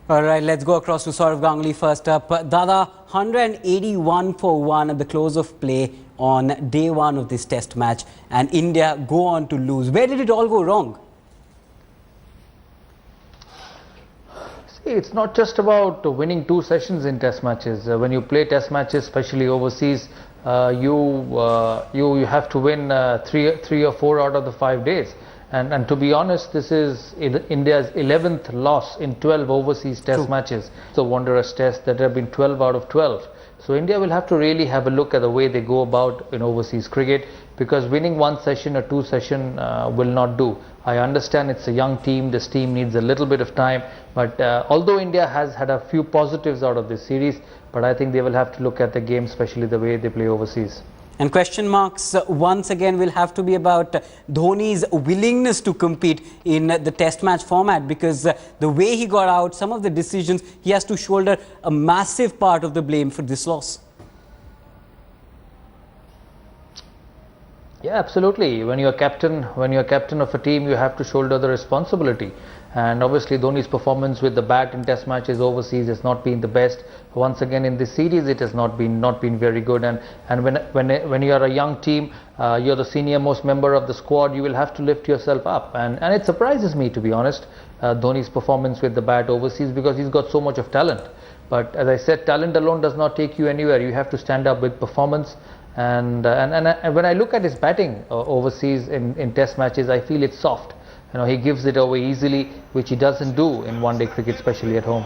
All right, let's go across to Sourav Ganguly first up. Dada, 181 for 1 at the close of play on day one of this test match, and India go on to lose. Where did it all go wrong? See, it's not just about winning 2 sessions in test matches. When you play test matches, especially overseas, you have to win 3 or 4 out of the 5 days. And to be honest, this is India's 11th loss in 12 overseas test matches. It's a wondrous test that have been 12 out of 12. So India will have to really have a look at the way they go about in overseas cricket, because winning 1 session or 2 session will not do. I understand it's a young team, this team needs a little bit of time, but although India has had a few positives out of this series, but I think they will have to look at the game, especially the way they play overseas. And question marks once again will have to be about Dhoni's willingness to compete in the test match format, because the way he got out, some of the decisions, he has to shoulder a massive part of the blame for this loss. Yeah, absolutely. When you're captain of a team, you have to shoulder the responsibility. And obviously Dhoni's performance with the bat in test matches overseas has not been the best. Once again in this series it has not been very good, and when you are a young team, you're the senior most member of the squad, you will have to lift yourself up, and it surprises me, to be honest, Dhoni's performance with the bat overseas, because he's got so much of talent. But as I said, talent alone does not take you anywhere. You have to stand up with performance. And when I look at his batting overseas in test matches, I feel it's soft. You know, he gives it away easily, which he doesn't do in one-day cricket, especially at home.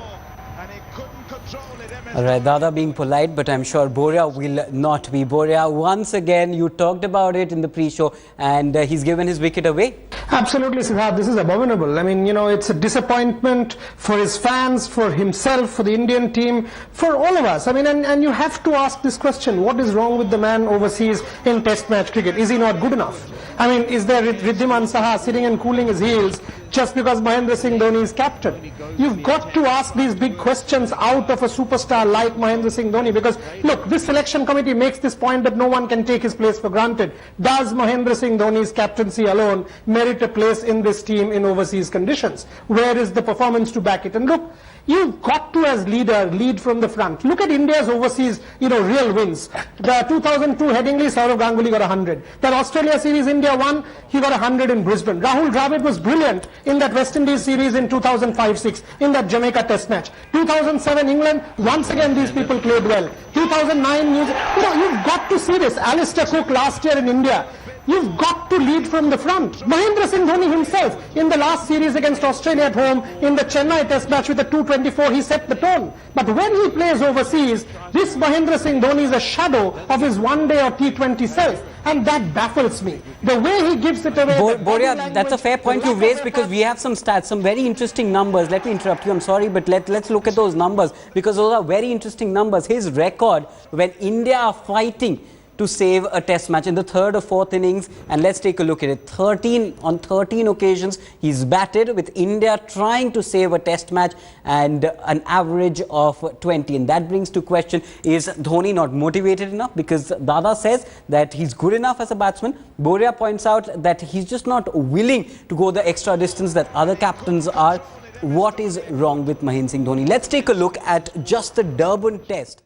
All right, Dada being polite, but I'm sure Boria will not be. Boria, once again, you talked about it in the pre-show, and he's given his wicket away. Absolutely, Siddharth. This is abominable. I mean, you know, it's a disappointment for his fans, for himself, for the Indian team, for all of us. I mean, and you have to ask this question: what is wrong with the man overseas in test match cricket? Is he not good enough? I mean, is there Riddhiman Saha sitting and cooling his heels just because Mahendra Singh Dhoni is captain? You've got to ask these big questions out of a superstar like Mahendra Singh Dhoni, because look, this selection committee makes this point that no one can take his place for granted. Does Mahendra Singh Dhoni's captaincy alone merit a place in this team in overseas conditions? Where is the performance to back it? And look, you've got to, as leader, lead from the front. Look at India's overseas, real wins. The 2002 Headingley, Sourav Ganguly got 100. That Australia series India won, he got 100 in Brisbane. Rahul Dravid was brilliant in that West Indies series in 2005-06, in that Jamaica test match. 2007 England, once again these people played well. 2009 New Zealand, you've got to see this. Alistair Cook last year in India. You've got to lead from the front. Mahendra Singh Dhoni himself, in the last series against Australia at home, in the Chennai test match with a 224, he set the tone. But when he plays overseas, this Mahendra Singh Dhoni is a shadow of his one-day or T20 self. And that baffles me. The way he gives it away... Boria, that's a fair point you raised, because we have some stats, some very interesting numbers. Let me interrupt you, I'm sorry, but let's look at those numbers, because those are very interesting numbers. His record, when India are fighting to save a test match in the 3rd or 4th innings, and let's take a look at it. On 13 occasions he's batted, with India trying to save a test match, and an average of 20. And that brings to question, is Dhoni not motivated enough? Because Dada says that he's good enough as a batsman. Boria points out that he's just not willing to go the extra distance that other captains are. What is wrong with Mahendra Singh Dhoni? Let's take a look at just the Durban test.